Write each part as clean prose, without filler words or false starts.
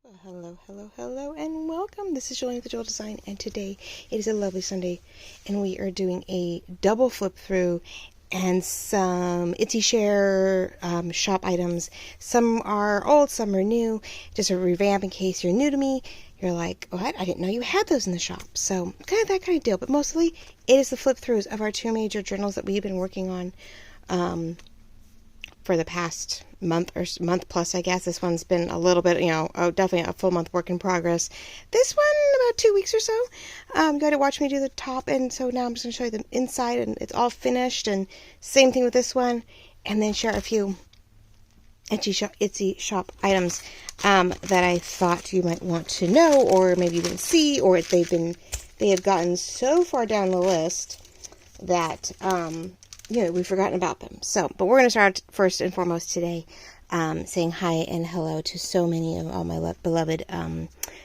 Well, hello, and welcome. This is Julie with the Jewel Design, and today it is a lovely Sunday, and we are doing a double flip through and some Etsy share shop items. Some are old, some are new. Just a revamp in case you're new to me. You're like, what? I didn't know you had those in the shop. So kind of that kind of deal. But mostly, it is the flip throughs of our two major journals that we've been working on for the past month or month plus, I guess. This one's been a little bit, definitely a full month work in progress. This one, about 2 weeks or so. You got to watch me do the top, and so now I'm just going to show you the inside, and it's all finished, and same thing with this one, and then share a few Etsy shop items that I thought you might want to know, or maybe you didn't see, or they have gotten so far down the list that we've forgotten about them. So, but we're going to start first and foremost today saying hi and hello to so many of all my beloved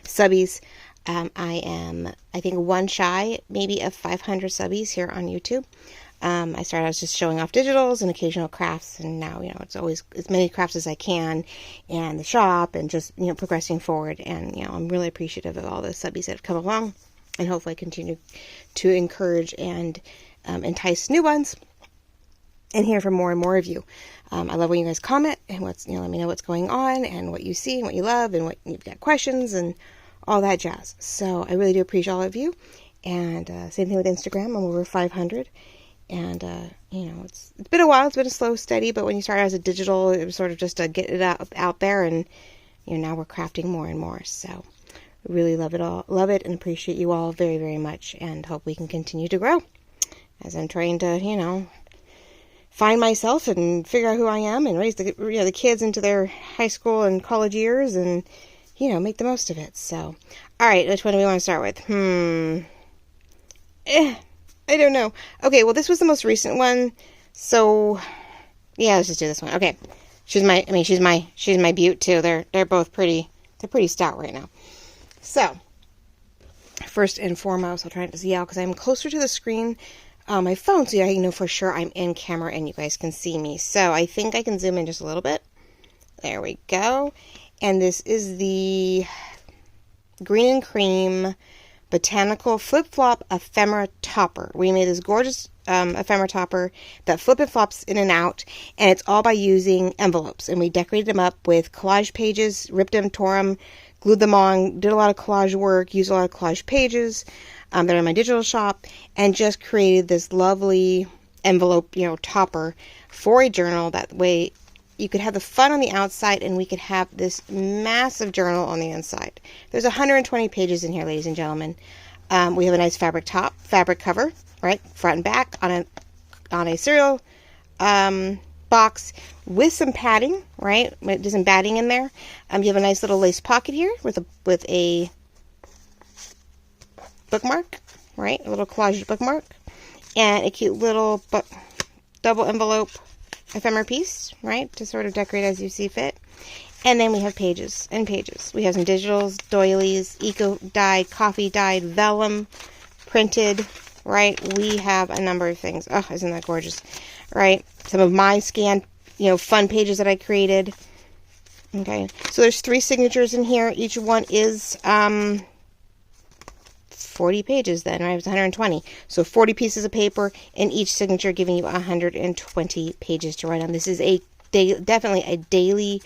subbies. I am, I think, one shy, maybe of 500 subbies here on YouTube. I started out just showing off digitals and occasional crafts, and now, it's always as many crafts as I can, and the shop, and just, progressing forward. And, I'm really appreciative of all the subbies that have come along, and hopefully I continue to encourage and entice new ones and hear from more and more of you. I love when you guys comment and let me know what's going on and what you see and what you love and what you've got questions and all that jazz. So I really do appreciate all of you. And same thing with Instagram. I'm over 500. And, it's been a while. It's been a slow, steady. But when you start as a digital, it was sort of just to get it out there. And, now we're crafting more and more. So really love it and appreciate you all very, very much. And hope we can continue to grow as I'm trying to, find myself and figure out who I am and raise the kids into their high school and college years and, make the most of it. So, all right, which one do we want to start with? I don't know. Okay, well, this was the most recent one. So, yeah, let's just do this one. Okay. She's my beaut too. They're both pretty stout right now. So, first and foremost, I'll try not to yell because I'm closer to the screen on my phone, so I know for sure I'm in camera and you guys can see me. So I think I can zoom in just a little bit. There we go. And this is the Green and Cream Botanical Flip-Flop Ephemera Topper. We made this gorgeous ephemera topper that flip and flops in and out, and it's all by using envelopes. And we decorated them up with collage pages, ripped them, tore them, glued them on, did a lot of collage work, used a lot of collage pages that are in my digital shop, and just created this lovely envelope, topper for a journal. That way you could have the fun on the outside and we could have this massive journal on the inside. There's 120 pages in here, ladies and gentlemen. We have a nice fabric cover, right, front and back on a cereal box with some padding, right? There's some batting in there. You have a nice little lace pocket here with a bookmark, right? A little collage bookmark, and a cute little double envelope ephemera piece, right? To sort of decorate as you see fit. And then we have pages and pages. We have some digitals, doilies, eco-dyed, coffee-dyed, vellum, printed, right? We have a number of things. Oh, isn't that gorgeous, right? Some of my scanned, fun pages that I created. Okay, so there's 3 signatures in here. Each one is 40 pages then, right? It was 120. So 40 pieces of paper, and each signature giving you 120 pages to write on. This is definitely a daily,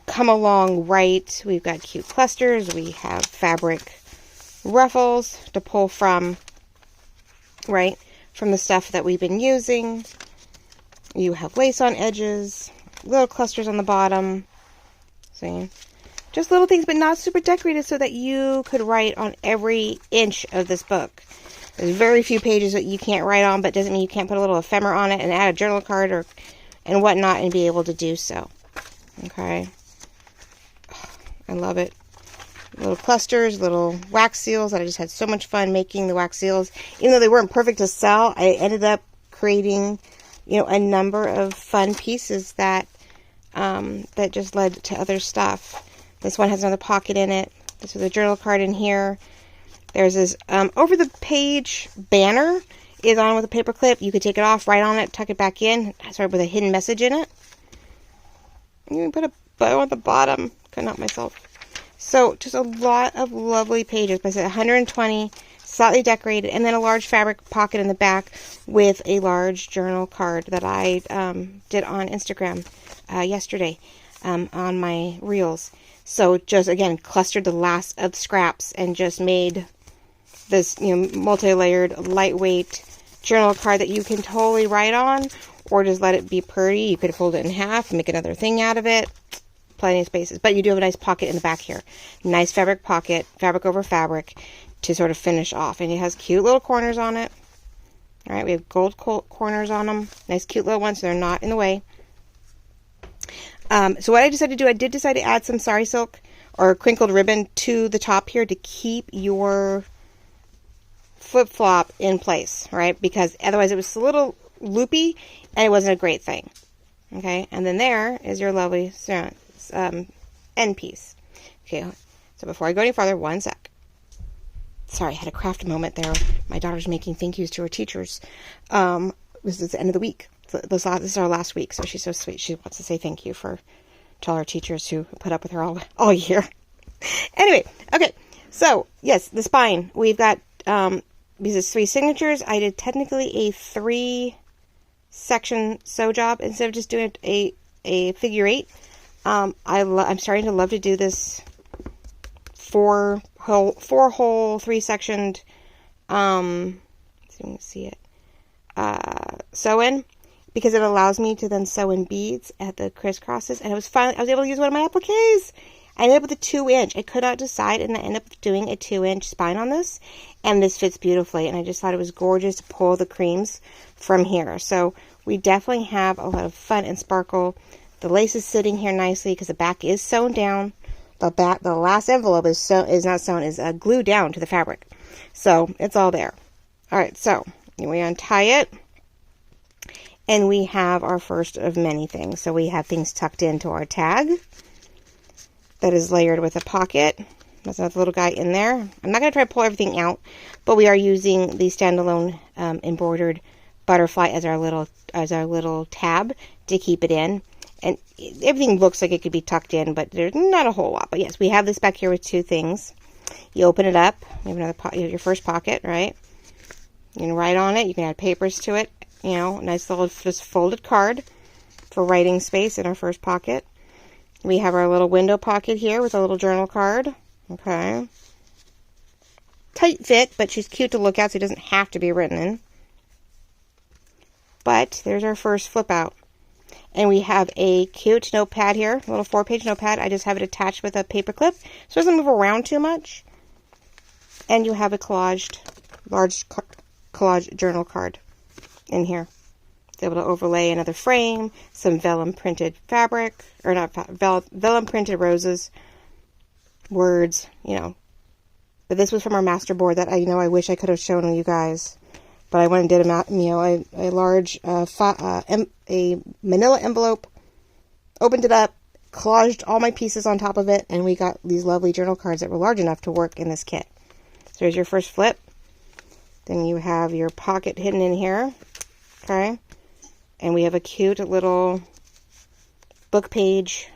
come along write. We've got cute clusters. We have fabric ruffles to pull from, right? From the stuff that we've been using. You have lace on edges, little clusters on the bottom. See? Just little things, but not super decorated, so that you could write on every inch of this book. There's very few pages that you can't write on, but doesn't mean you can't put a little ephemera on it and add a journal card and whatnot and be able to do so. Okay. I love it. Little clusters, little wax seals that I just had so much fun making the wax seals. Even though they weren't perfect to sell, I ended up creating, a number of fun pieces that just led to other stuff. This one has another pocket in it. This is a journal card in here. There's this over the page banner is on with a paper clip. You could take it off, write on it, tuck it back in, sort of with a hidden message in it. You can put a bow at the bottom. Couldn't help myself. So just a lot of lovely pages. I said 120, slightly decorated, and then a large fabric pocket in the back with a large journal card that I did on Instagram yesterday on my reels. So just, again, clustered the last of scraps and just made this, multi-layered, lightweight journal card that you can totally write on, or just let it be pretty. You could fold it in half and make another thing out of it. Plenty of spaces. But you do have a nice pocket in the back here. Nice fabric pocket, fabric over fabric, to sort of finish off. And it has cute little corners on it. All right, we have gold corners on them. Nice cute little ones, so they're not in the way. So what I decided to do, I did decide to add some sari silk or crinkled ribbon to the top here to keep your flip-flop in place, right? Because otherwise it was a little loopy and it wasn't a great thing. Okay, and then there is your lovely end piece. Okay, so before I go any farther, one sec. Sorry, I had a craft moment there. My daughter's making thank yous to her teachers. This is the end of the week. This is our last week, so she's so sweet. She wants to say thank you to all our teachers who put up with her all year. Anyway, okay, so yes, the spine. We've got these 3 signatures. I did technically a 3-section sew job instead of just doing a figure 8. I'm starting to love to do this 4-hole 3-sectioned see if you can see it sew in, because it allows me to then sew in beads at the crisscrosses. And I was able to use one of my appliques. I ended up with a 2-inch. I could not decide, and I ended up doing a 2-inch spine on this, and this fits beautifully. And I just thought it was gorgeous to pull the creams from here. So we definitely have a lot of fun and sparkle. The lace is sitting here nicely because the back is sewn down. The last envelope is glued down to the fabric. So it's all there. All right, so we untie it, and we have our first of many things. So we have things tucked into our tag that is layered with a pocket. There's another little guy in there. I'm not going to try to pull everything out, but we are using the standalone embroidered butterfly as our little tab to keep it in. And everything looks like it could be tucked in, but there's not a whole lot. But yes, we have this back here with 2 things. You open it up. You have you have your first pocket, right? You can write on it. You can add papers to it. Nice little just folded card for writing space in our first pocket. We have our little window pocket here with a little journal card. Okay. Tight fit, but she's cute to look at, so it doesn't have to be written in. But there's our first flip out. And we have a cute notepad here, a little 4-page notepad. I just have it attached with a paper clip, so it doesn't move around too much. And you have a large collage journal card in here. It's able to overlay another frame, some vellum printed fabric, or not vellum printed roses, words, But this was from our master board that I wish I could have shown you guys. But I went and did a large a manila envelope, opened it up, collaged all my pieces on top of it, and we got these lovely journal cards that were large enough to work in this kit. So here's your first flip. Then you have your pocket hidden in here, okay? And we have a cute little book page,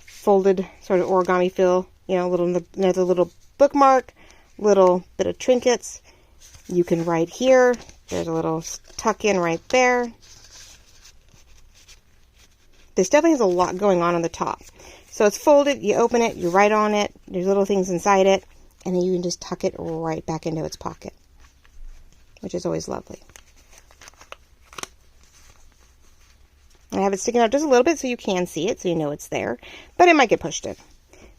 folded sort of origami feel, another little bookmark, little bit of trinkets. You can write here. There's a little tuck in right there. This definitely has a lot going on the top. So it's folded, you open it, you write on it, there's little things inside it, and then you can just tuck it right back into its pocket, which is always lovely. I have it sticking out just a little bit so you can see it, so you know it's there, but it might get pushed in.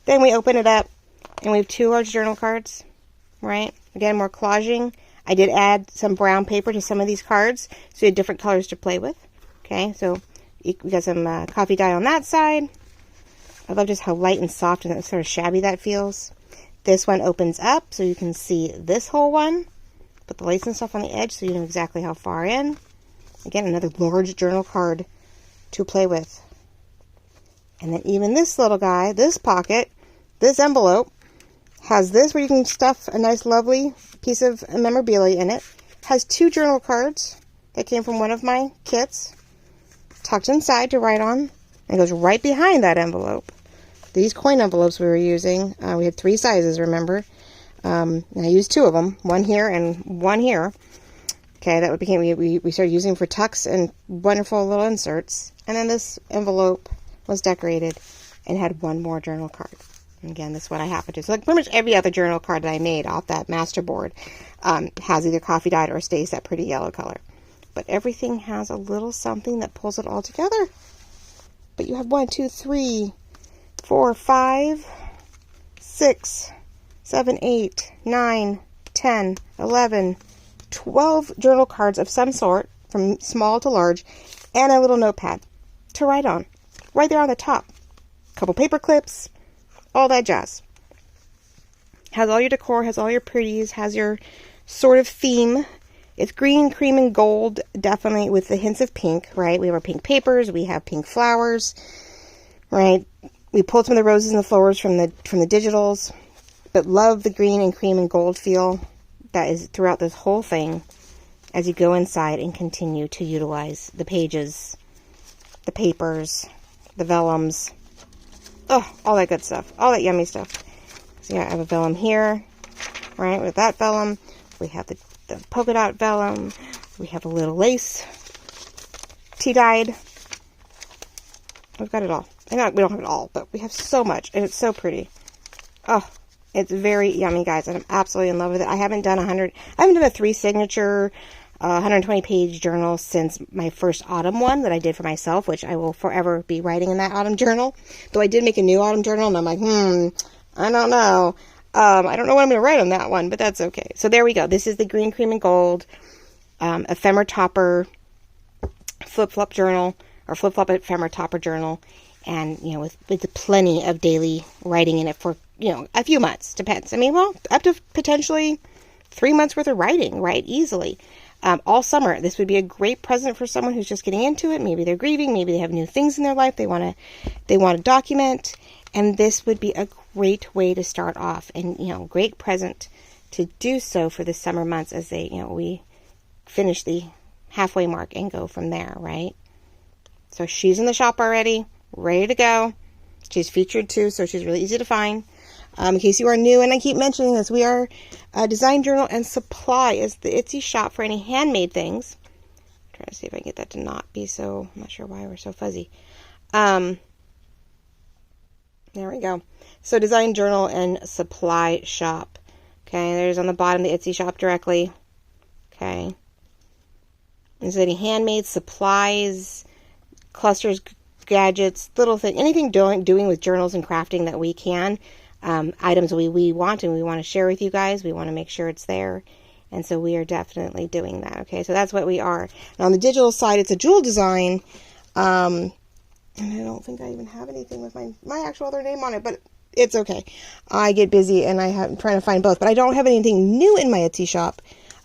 Then we open it up, and we have 2 large journal cards, right? Again, more collaging. I did add some brown paper to some of these cards, so you had different colors to play with. Okay, so we got some coffee dye on that side. I love just how light and soft and sort of shabby that feels. This one opens up, so you can see this whole one. Put the lace and stuff on the edge, so you know exactly how far in. Again, another large journal card to play with. And then even this little guy, this pocket, this envelope, has this where you can stuff a nice lovely piece of memorabilia in it. Has 2 journal cards that came from one of my kits, tucked inside to write on, and goes right behind that envelope. these coin envelopes we were using. We had 3 sizes, remember? And I used 2 of them, one here and one here. Okay, that became, we started using for tucks and wonderful little inserts. And then this envelope was decorated and had 1 more journal card. And again, this is what I happened to. So like pretty much every other journal card that I made off that master board has either coffee dyed or stays that pretty yellow color. But everything has a little something that pulls it all together. But you have 1, 2, 3, 4, 5, 6, 7, 8, 9, 10, 11, 12 journal cards of some sort, from small to large, and a little notepad to write on. Right there on the top. A couple paper clips, all that jazz. Has all your decor, has all your pretties, has your sort of theme. It's green, cream, and gold, definitely with the hints of pink, right? We have our pink papers, we have pink flowers, right? We pulled some of the roses and the flowers from the digitals, but love the green and cream and gold feel that is throughout this whole thing as you go inside and continue to utilize the pages, the papers, the vellums, oh, all that good stuff, all that yummy stuff. So yeah, I have a vellum here, right, with that vellum. We have the polka dot vellum. We have a little lace, tea dyed. We've got it all. We don't have it all, but we have so much, and it's so pretty. Oh, it's very yummy, guys, and I'm absolutely in love with it. I haven't done a 3 signature, 120 page journal since my first autumn one that I did for myself, which I will forever be writing in that autumn journal. Though I did make a new autumn journal, and I'm like, I don't know. I don't know what I'm going to write on that one, but that's okay. So there we go. This is the green, cream, and gold ephemera topper flip-flop journal, or flip-flop ephemera topper journal. And, you know, with plenty of daily writing in it for, you know, a few months. Depends. I mean, well, up to potentially 3 months worth of writing, right? Easily. All summer. This would be a great present for someone who's just getting into it. Maybe they're grieving. Maybe they have new things in their life they want to document. And this would be a great way to start off, and, you know, great present to do so for the summer months as they, you know, we finish the halfway mark and go from there, right? So she's in the shop already, ready to go. She's featured too, so she's really easy to find. In case you are new, and I keep mentioning this, we are Design Journal and Supply is the Etsy shop for any handmade things. I'm trying to see if I can get that to not be so, I'm not sure why we're so fuzzy. There we go. So Design Journal and Supply shop. Okay, there's on the bottom the Etsy shop directly. Okay. Is any handmade supplies, clusters, gadgets, little thing, anything doing with journals and crafting that we can. Items we want and we want to share with you guys. We want to make sure it's there. And so we are definitely doing that. Okay, so that's what we are. And on the digital side, it's a jewel design. And I don't think I even have anything with my actual other name on it, but it's okay. I get busy and I'm trying to find both, but I don't have anything new in my Etsy shop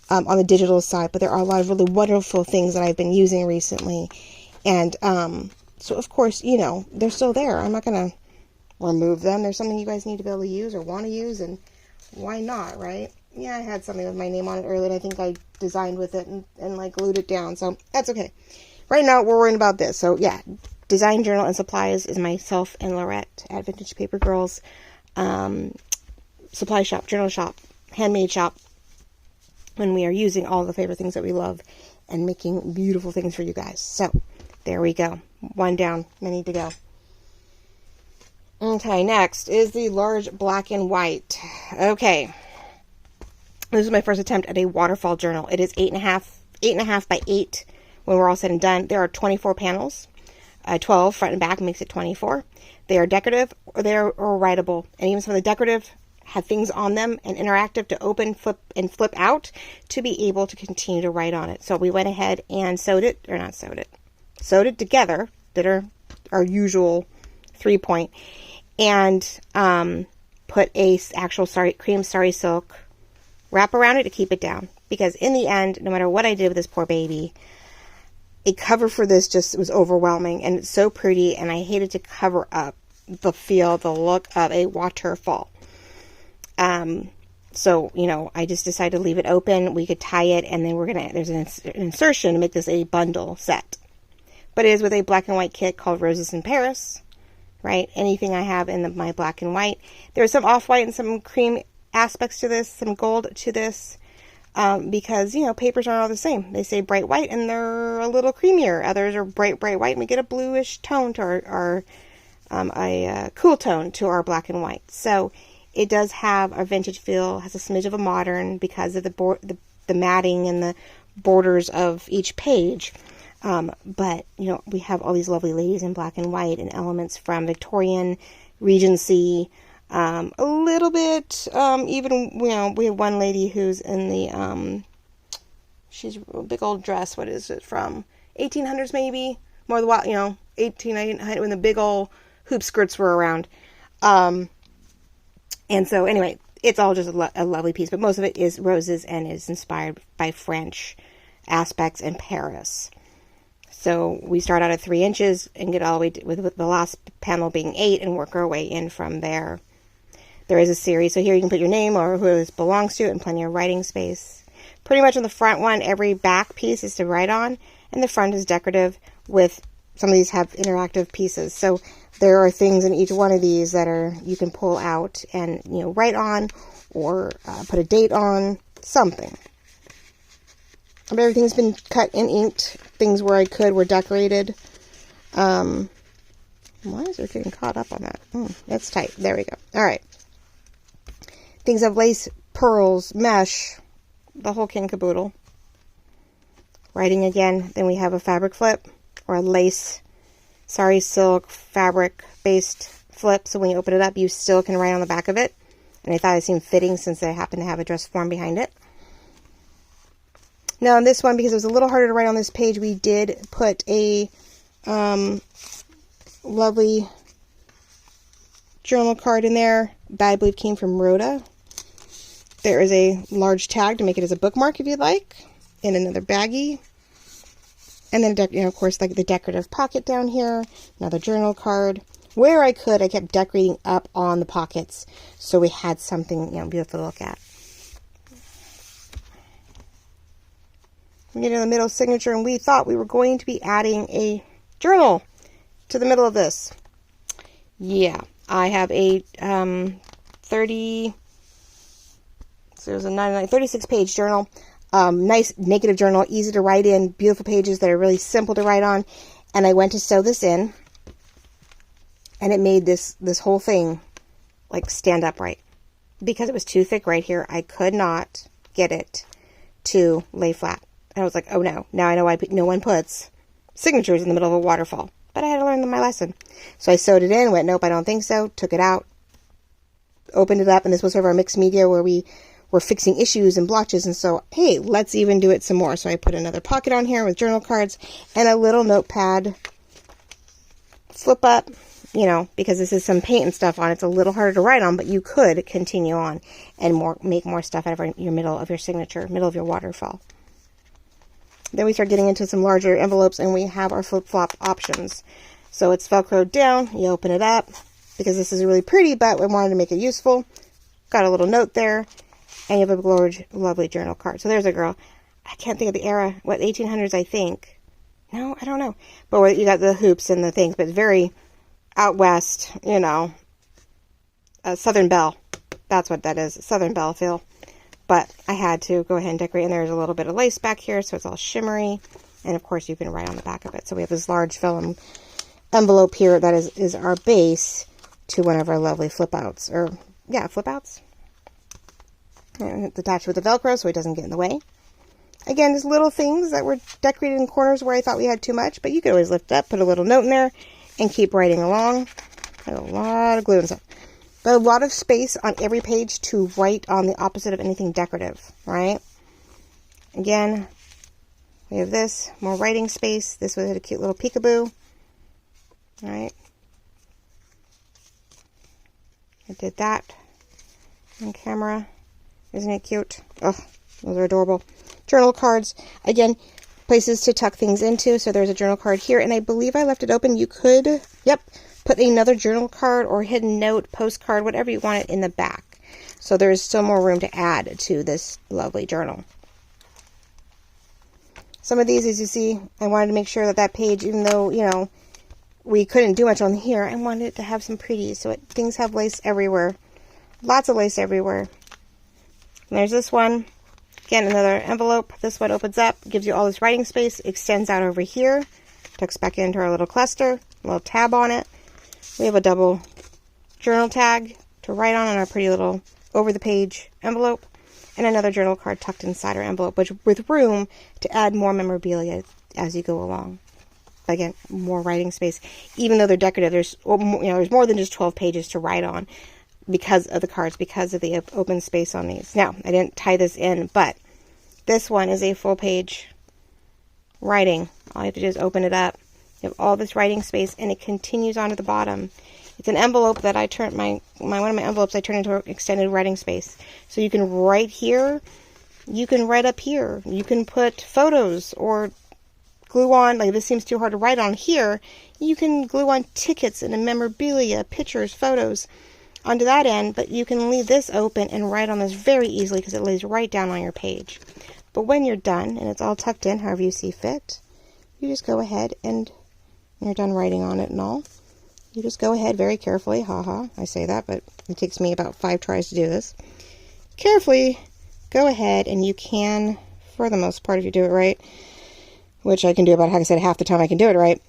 on the digital side, but there are a lot of really wonderful things that I've been using recently. And so, of course, you know, they're still there. I'm not going to remove them. There's something you guys need to be able to use or want to use, and why not, right? Yeah, I had something with my name on it earlier, and I think I designed with it and like glued it down, so that's okay. Right now, we're worrying about this. So, yeah, Design Journal and Supplies is myself and Lorette at Vintage Paper Girls. Supply shop, journal shop, handmade shop, when we are using all the favorite things that we love and making beautiful things for you guys. So, there we go. One down, many to go. Okay, next is the large black and white. Okay. This is my first attempt at a waterfall journal. It is 8.5 by 8 when we're all said and done. There are 24 panels. 12 front and back makes it 24. They are decorative or they are writable. And even some of the decorative have things on them and interactive to open, flip, and flip out to be able to continue to write on it. So we went ahead and sewed it together, did our usual 3-point, and put a actual cream sari silk wrap around it to keep it down. Because in the end, no matter what I did with this poor baby, a cover for this just was overwhelming, and it's so pretty, and I hated to cover up the feel, the look of a waterfall. So, you know, I just decided to leave it open. We could tie it, and then there's an insertion to make this a bundle set. But it is with a black and white kit called Roses in Paris. right? Anything I have in my black and white. There's some off-white and some cream aspects to this, some gold to this, because, you know, papers aren't all the same. They say bright white and they're a little creamier. Others are bright white and we get a bluish tone to our a cool tone to our black and white. So it does have a vintage feel, has a smidge of a modern because of the matting and the borders of each page. But, you know, we have all these lovely ladies in black and white and elements from Victorian, Regency, a little bit, even, you know, we have one lady who's in the, she's a big old dress. What is it from? 1800s maybe? More the, you know, 1800 when the big old hoop skirts were around. And so anyway, it's all just a lovely piece, but most of it is roses and is inspired by French aspects in Paris. So we start out at 3 inches and get all the way with the last panel being 8 and work our way in from there. There is a series, so here you can put your name or who this belongs to and plenty of writing space. Pretty much on the front one, every back piece is to write on, and the front is decorative with, some of these have interactive pieces. So there are things in each one of these that you can pull out and, you know, write on or put a date on, something. But everything's been cut and inked. Things where I could were decorated. Why is it getting caught up on that? That's tight. There we go. All right. Things have lace, pearls, mesh, the whole kin caboodle. Writing again. Then we have a fabric flip or a lace, sari silk, fabric based flip. So when you open it up, you still can write on the back of it. And I thought it seemed fitting since I happen to have a dress form behind it. Now on this one, because it was a little harder to write on this page, we did put a lovely journal card in there that I believe came from Rhoda. There is a large tag to make it as a bookmark if you'd like, in another baggie. And then, you know, of course, like the decorative pocket down here, another journal card. Where I could, I kept decorating up on the pockets so we had something, you know, beautiful to look at. We get in the middle signature, and we thought we were going to be adding a journal to the middle of this. Yeah, I have a 36 page journal. Nice negative journal, easy to write in, beautiful pages that are really simple to write on. And I went to sew this in, and it made this whole thing like stand upright. Because it was too thick right here, I could not get it to lay flat. And I was like, oh no, now I know why no one puts signatures in the middle of a waterfall. But I had to learn my lesson. So I sewed it in, went, nope, I don't think so, took it out, opened it up, and this was sort of our mixed media where we were fixing issues and blotches, and so, hey, let's even do it some more. So I put another pocket on here with journal cards and a little notepad flip up, you know, because this is some paint and stuff on it. It's a little harder to write on, but you could continue on and make more stuff out of your middle of your signature, middle of your waterfall. Then we start getting into some larger envelopes, and we have our flip-flop options. So it's Velcroed down. You open it up because this is really pretty, but we wanted to make it useful. Got a little note there, and you have a large, lovely journal card. So there's a girl. I can't think of the era. What, 1800s, I think. No, I don't know. But you got the hoops and the things, but it's very out west, you know, Southern Belle. That's what that is, Southern Belle feel. But I had to go ahead and decorate, and there's a little bit of lace back here, so it's all shimmery. And of course, you can write on the back of it. So we have this large vellum envelope here that is our base to one of our lovely flip outs. Or, yeah, flip outs. And it's attached with the Velcro so it doesn't get in the way. Again, just little things that were decorated in corners where I thought we had too much, but you could always lift up, put a little note in there, and keep writing along. Got a lot of glue and stuff. But a lot of space on every page to write on the opposite of anything decorative, right? Again, we have this, more writing space. This was a cute little peekaboo, right? I did that on camera. Isn't it cute? Oh, those are adorable. Journal cards. Again, places to tuck things into. So there's a journal card here, and I believe I left it open. You could, yep, put another journal card or hidden note, postcard, whatever you want it in the back. So there's still more room to add to this lovely journal. Some of these, as you see, I wanted to make sure that that page, even though, you know, we couldn't do much on here. I wanted it to have some pretties, so things have lace everywhere. Lots of lace everywhere. And there's this one. Again, another envelope. This one opens up, gives you all this writing space, extends out over here, tucks back into our little cluster, a little tab on it. We have a double journal tag to write on our pretty little over-the-page envelope, and another journal card tucked inside our envelope, which with room to add more memorabilia as you go along. Again, more writing space. Even though they're decorative, there's more than just 12 pages to write on because of the cards, because of the open space on these. Now, I didn't tie this in, but this one is a full page writing. All you have to do is open it up. You have all this writing space, and it continues on to the bottom. It's an envelope that I turned one of my envelopes I turned into an extended writing space. So you can write here, you can write up here, you can put photos or glue on, like this seems too hard to write on here, you can glue on tickets and memorabilia, pictures, photos onto that end, but you can leave this open and write on this very easily because it lays right down on your page. But when you're done, and it's all tucked in however you see fit, you just go ahead and when you're done writing on it and all, you just go ahead very carefully, I say that, but it takes me about 5 tries to do this. Carefully go ahead, and you can, for the most part, if you do it right, which I can do about, like I said, half the time I can do it right,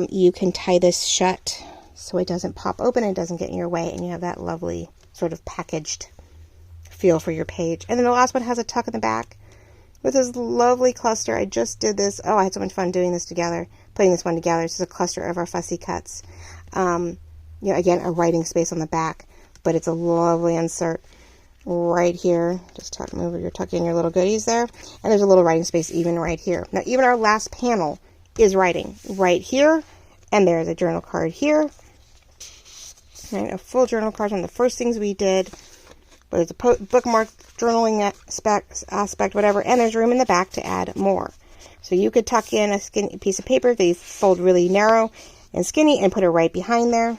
you can tie this shut so it doesn't pop open and it doesn't get in your way, and you have that lovely sort of packaged feel for your page. And then the last one has a tuck in the back with this lovely cluster. I just did this. Oh, I had so much fun doing this together, putting this one together. This is a cluster of our fussy cuts. Again, a writing space on the back, but it's a lovely insert right here. Just tuck in your little goodies there, and there's a little writing space even right here. Now, even our last panel is writing right here, and there's a journal card here. Right, a full journal card on the first things we did, but it's a bookmark journaling aspect, whatever, and there's room in the back to add more. So you could tuck in a skinny piece of paper that you fold really narrow and skinny and put it right behind there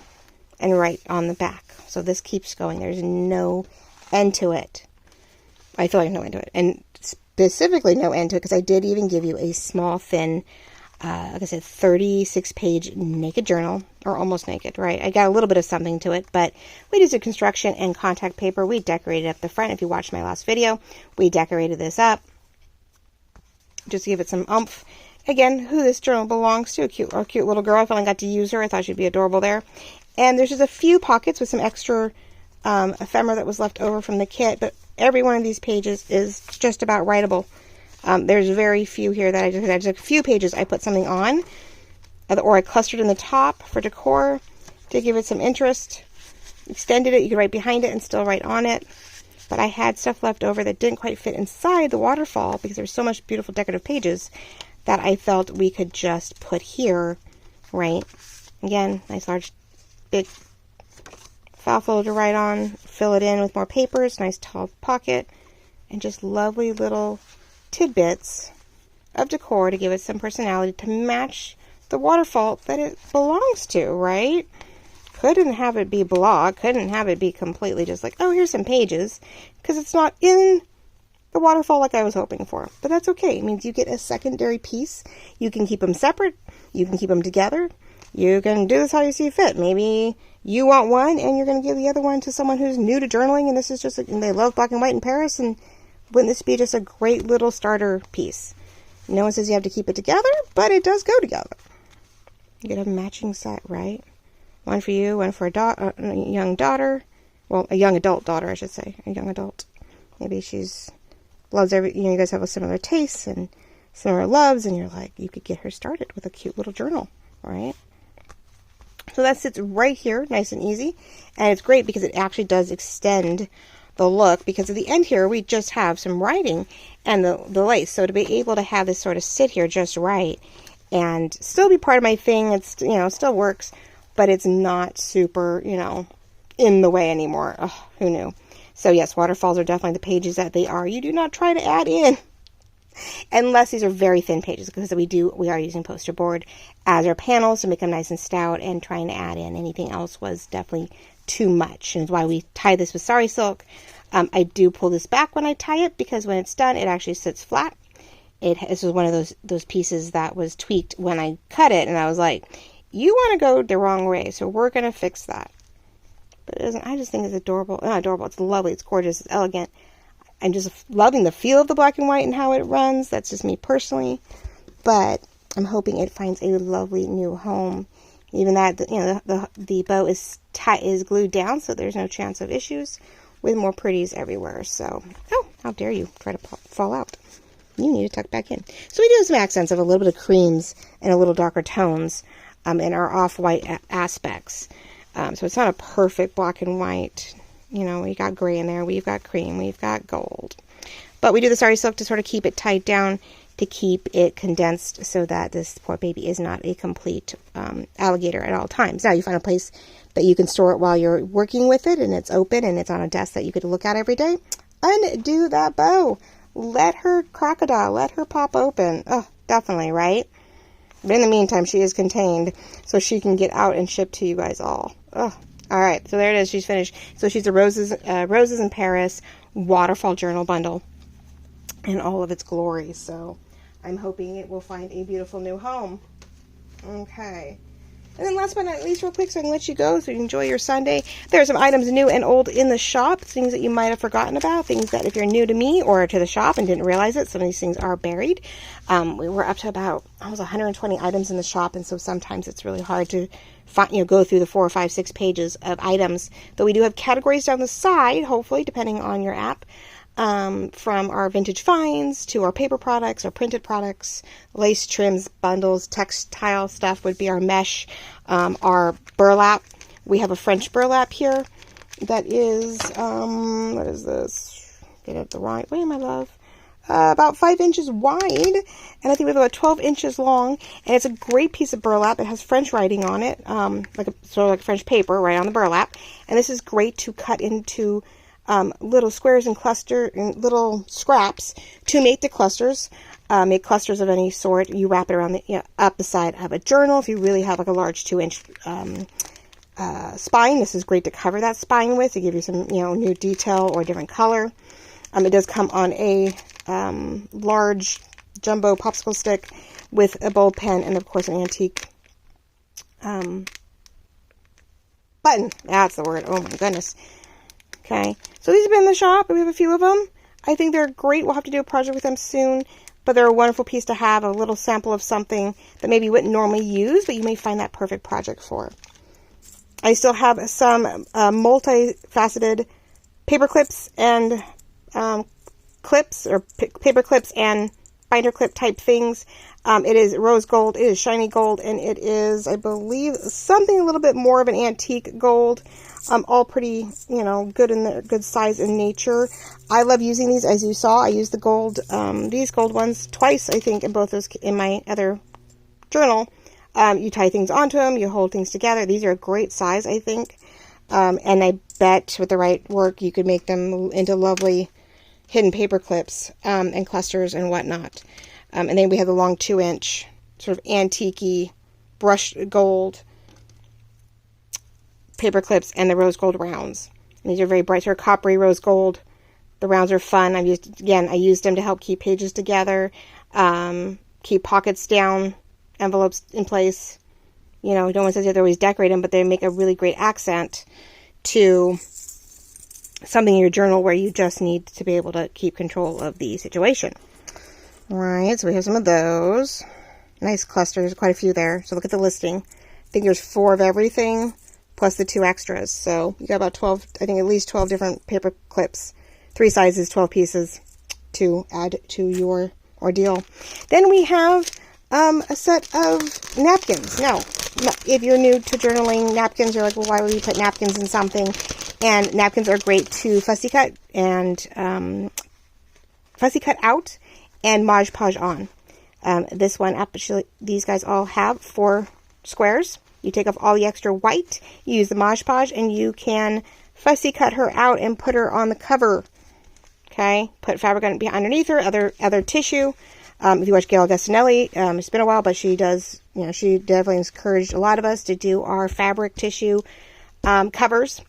and right on the back. So this keeps going. There's no end to it. I feel like no end to it. And specifically no end to it because I did even give you a small, thin, like I said, 36-page naked journal, or almost naked, right? I got a little bit of something to it, but we used a construction and contact paper. We decorated up the front. If you watched my last video, we decorated this up just to give it some oomph. Again, who this journal belongs to, a cute little girl. I finally got to use her. I thought she'd be adorable there. And there's just a few pockets with some extra ephemera that was left over from the kit, but every one of these pages is just about writable. There's very few here that I just a few pages I put something on, or I clustered in the top for decor to give it some interest. Extended it, you could write behind it and still write on it. But I had stuff left over that didn't quite fit inside the waterfall because there's so much beautiful decorative pages that I felt we could just put here, right? Again, nice large, big file folder to write on, fill it in with more papers, nice tall pocket, and just lovely little tidbits of decor to give it some personality to match the waterfall that it belongs to, right? Couldn't have it be blah, couldn't have it be completely just like, oh, here's some pages, because it's not in the waterfall like I was hoping for. But that's okay. It means you get a secondary piece. You can keep them separate. You can keep them together. You can do this how you see fit. Maybe you want one and you're going to give the other one to someone who's new to journaling, and this is just, and they love black and white in Paris, and wouldn't this be just a great little starter piece? No one says you have to keep it together, but it does go together. You get a matching set, right? One for you, one for a young daughter. Well, a young adult daughter, I should say. A young adult. Maybe she's loves you guys have a similar taste and similar loves, and you're like, you could get her started with a cute little journal, right? So that sits right here, nice and easy. And it's great because it actually does extend the look, because at the end here, we just have some writing and the lace. So to be able to have this sort of sit here just right and still be part of my thing, it's, still works, but it's not super, in the way anymore. Oh, who knew? So yes, waterfalls are definitely the pages that they are. You do not try to add in, unless these are very thin pages, because we are using poster board as our panels to make them nice and stout, and trying to add in anything else was definitely too much. And it's why we tie this with sari silk. I do pull this back when I tie it, because when it's done, it actually sits flat. This was one of those pieces that was tweaked when I cut it, and I was like, You want to go the wrong way, so we're going to fix that. But it doesn't, I just think it's adorable. Not adorable, it's lovely, it's gorgeous, it's elegant. I'm just loving the feel of the black and white and how it runs. That's just me personally. But I'm hoping it finds a lovely new home. Even that, you know, the bow is glued down, so there's no chance of issues, with more pretties everywhere. So, oh, how dare you try to fall out. You need to tuck back in. So we do have some accents of a little bit of creams and a little darker tones in our off-white aspects. So it's not a perfect black and white. You know, we got gray in there, we've got cream, we've got gold. But we do the sari silk to sort of keep it tied down, to keep it condensed so that this poor baby is not a complete alligator at all times. Now you find a place that you can store it while you're working with it and it's open and it's on a desk that you could look at every day. Undo that bow. Let her crocodile, let her pop open. Oh, definitely, right? But in the meantime, she is contained so she can get out and ship to you guys all. Oh. All right, so there it is. She's finished. So she's a Roses in Paris waterfall journal bundle in all of its glory. So I'm hoping it will find a beautiful new home. Okay. And then last but not least, real quick, so I can let you go so you enjoy your Sunday. There are some items new and old in the shop, things that you might have forgotten about, things that if you're new to me or to the shop and didn't realize it, some of these things are buried. We were up to about almost 120 items in the shop, and so sometimes it's really hard to find, go through the 4, 5, 6 pages of items. Though we do have categories down the side, hopefully, depending on your app. From our vintage finds to our paper products, our printed products, lace trims, bundles, textile stuff would be our mesh, our burlap. We have a French burlap here that is, what is this? Get it the right way, my love. About 5 inches wide, and I think we have about 12 inches long, and it's a great piece of burlap. It has French writing on it, sort of like French paper right on the burlap, and this is great to cut into little squares and cluster and little scraps to make the clusters. Make clusters of any sort. You wrap it around the up the side of a journal. If you really have like a large 2-inch spine, this is great to cover that spine with to give you some new detail or different color. It does come on a large jumbo popsicle stick with a bold pen and of course an antique button. That's the word. Oh my goodness. Okay, so these have been in the shop. We have a few of them. I think they're great. We'll have to do a project with them soon, but they're a wonderful piece to have, a little sample of something that maybe you wouldn't normally use, but you may find that perfect project for. I still have some multifaceted paper clips and clips, or paper clips and binder clip type things. It is rose gold, it is shiny gold, and it is, I believe, something a little bit more of an antique gold. All pretty, good in the good size in nature. I love using these, as you saw. I used the gold, these gold ones twice, I think, in both those, in my other journal. You tie things onto them, you hold things together. These are a great size, I think. And I bet with the right work, you could make them into lovely hidden paper clips, and clusters and whatnot. And then we have the long 2-inch sort of antique-y brushed gold paper clips and the rose gold rounds. And these are very bright, sort of coppery rose gold. The rounds are fun. I used them to help keep pages together, keep pockets down, envelopes in place. No one says you have to always decorate them, but they make a really great accent to something in your journal where you just need to be able to keep control of the situation. All right, so we have some of those. Nice clusters, quite a few there. So look at the listing. I think there's 4 of everything, plus the 2 extras. So you got about 12, I think at least 12 different paper clips, 3 sizes, 12 pieces to add to your ordeal. Then we have a set of napkins. Now, if you're new to journaling, napkins, you're like, well, why would you put napkins in something? And napkins are great to fussy cut and fussy cut out and Mod Podge on. This one, actually, these guys all have 4 squares. You take off all the extra white, you use the Mod Podge, and you can fussy cut her out and put her on the cover. Okay, put fabric underneath her, other tissue. If you watch Gail Gastinelli, it's been a while, but she does, she definitely encouraged a lot of us to do our fabric tissue covers.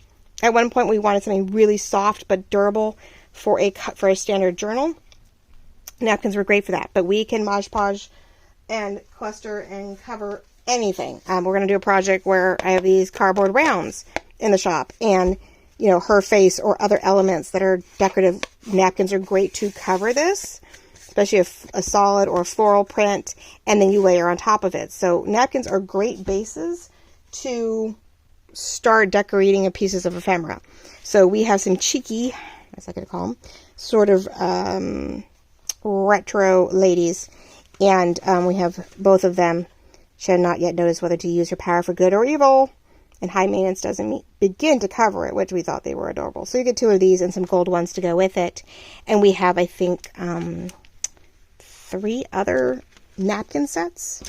At one point, we wanted something really soft but durable for a standard journal. Napkins were great for that, but we can Mod Podge and cluster and cover anything. We're going to do a project where I have these cardboard rounds in the shop, and you know, her face or other elements that are decorative napkins are great to cover this, especially a solid or floral print, and then you layer on top of it. So napkins are great bases to start decorating pieces of ephemera. So we have some cheeky, as I could call them, sort of retro ladies, and we have both of them. She had not yet noticed whether to use her power for good or evil, and high maintenance doesn't begin to cover it, which we thought they were adorable. So you get 2 of these and some gold ones to go with it. And we have, I think, 3 other napkin sets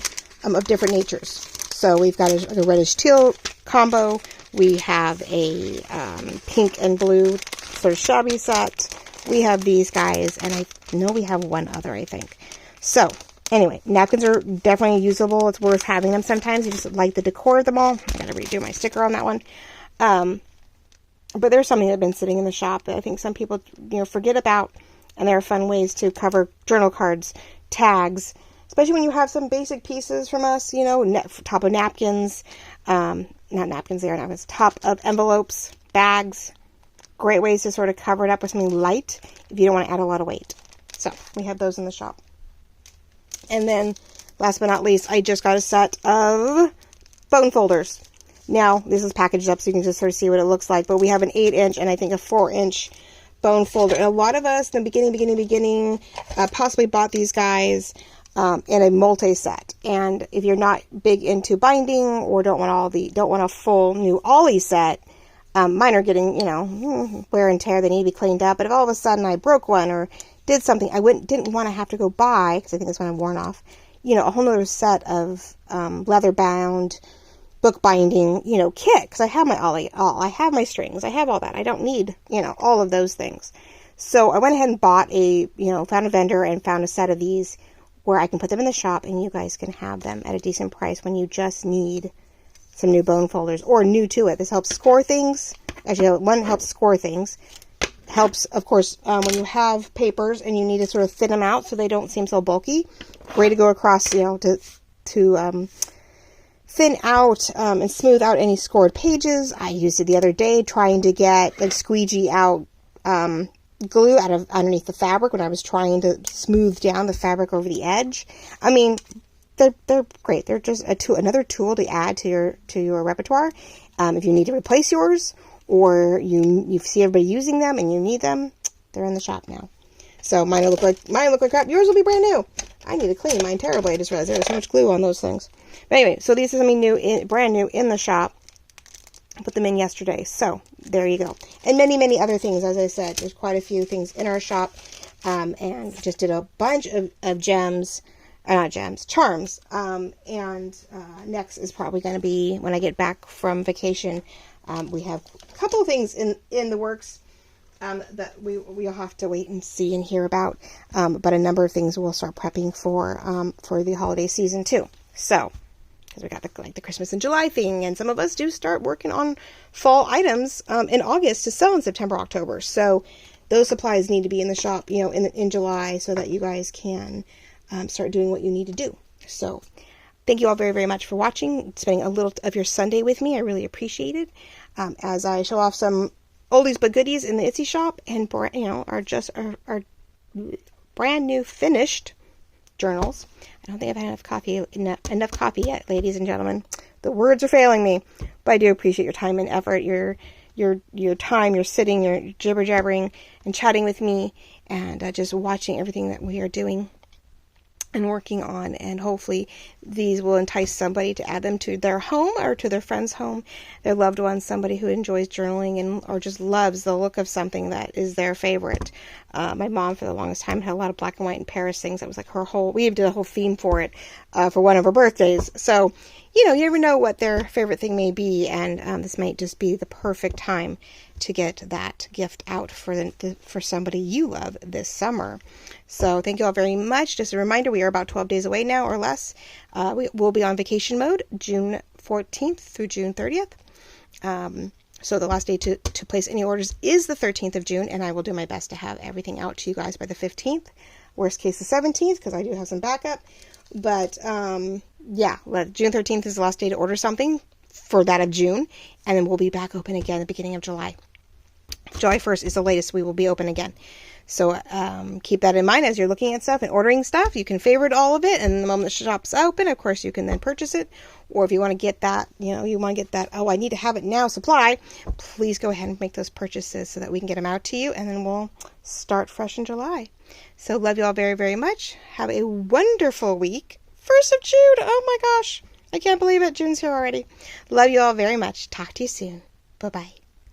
of different natures. So we've got a reddish teal combo. We have a pink and blue sort of shabby set. We have these guys, and I know we have one other, I think. So anyway, napkins are definitely usable. It's worth having them sometimes. You just like the decor of them all. I gotta redo my sticker on that one. But there's something that's been sitting in the shop that I think some people, you know, forget about, and there are fun ways to cover journal cards, tags, especially when you have some basic pieces from us, you know, top of napkins, not napkins, they are napkins, top of envelopes, bags. Great ways to sort of cover it up with something light if you don't want to add a lot of weight. So we have those in the shop. And then, last but not least, I just got a set of bone folders. Now, this is packaged up so you can just sort of see what it looks like. But we have an 8-inch and I think a 4-inch bone folder. And a lot of us in the beginning, possibly bought these guys in a multi-set. And if you're not big into binding or don't want a full new ollie set, mine are getting, you know, wear and tear. They need to be cleaned up. But if all of a sudden I broke one or did something, I didn't want to have to go buy, because I think it's when I'm worn off, you know, a whole nother set of leather bound book binding, you know, kit, because I have my ollie, I have my strings, I have all that. I don't need, you know, all of those things. So I went ahead and bought found a vendor and found a set of these where I can put them in the shop and you guys can have them at a decent price when you just need some new bone folders, or new to it. This helps score things. Actually, one helps score things. Helps, of course, when you have papers and you need to sort of thin them out so they don't seem so bulky. Great to go across, you know, to thin out and smooth out any scored pages. I used it the other day trying to get, like, squeegee out glue out of underneath the fabric when I was trying to smooth down the fabric over the edge. I mean, they're great. They're just another tool to add to your repertoire. If you need to replace yours, or you see everybody using them and you need them, they're in the shop now. So mine look like crap. Yours will be brand new. I need to clean mine terribly. I just realized there's so much glue on those things. But anyway, so these are something brand new in the shop. I put them in yesterday. So there you go. And many, many other things. As I said, there's quite a few things in our shop. And just did a bunch of gems. Not gems, charms. Next is probably going to be when I get back from vacation. We have a couple of things in the works that we'll have to wait and see and hear about. But a number of things we'll start prepping for the holiday season too. So, because we got the Christmas in July thing, and some of us do start working on fall items in August to sell in September, October. So those supplies need to be in the shop, you know, in July, so that you guys can start doing what you need to do. So thank you all very, very much for watching, spending a little of your Sunday with me. I really appreciate it. As I show off some oldies but goodies in the Etsy shop, and our brand new finished journals. I don't think I've had enough coffee yet, ladies and gentlemen. The words are failing me, but I do appreciate your time and effort, your time, your sitting, your jibber jabbering and chatting with me, and just watching everything that we are doing and working on, and hopefully these will entice somebody to add them to their home or to their friend's home, their loved ones, somebody who enjoys journaling or just loves the look of something that is their favorite. My mom, for the longest time, had a lot of black and white and Paris things. That was like we did a whole theme for it for one of her birthdays. So, you know, you never know what their favorite thing may be, and this might just be the perfect time to get that gift out for somebody you love this summer. So thank you all very much. Just a reminder, we are about 12 days away now or less. We will be on vacation mode June 14th through June 30th. So the last day to place any orders is the 13th of June, and I will do my best to have everything out to you guys by the 15th. Worst case, the 17th, because I do have some backup. But yeah, June 13th is the last day to order something for that of June, and then we'll be back open again at the beginning of July. July 1st is the latest we will be open again. So keep that in mind as you're looking at stuff and ordering stuff. You can favorite all of it, and the moment the shop's open, of course, you can then purchase it. Or if you want to get that, oh, I need to have it now supply, please go ahead and make those purchases so that we can get them out to you, and then we'll start fresh in July. So love you all very, very much. Have a wonderful week. 1st of June. Oh my gosh. I can't believe it. June's here already. Love you all very much. Talk to you soon. Bye-bye.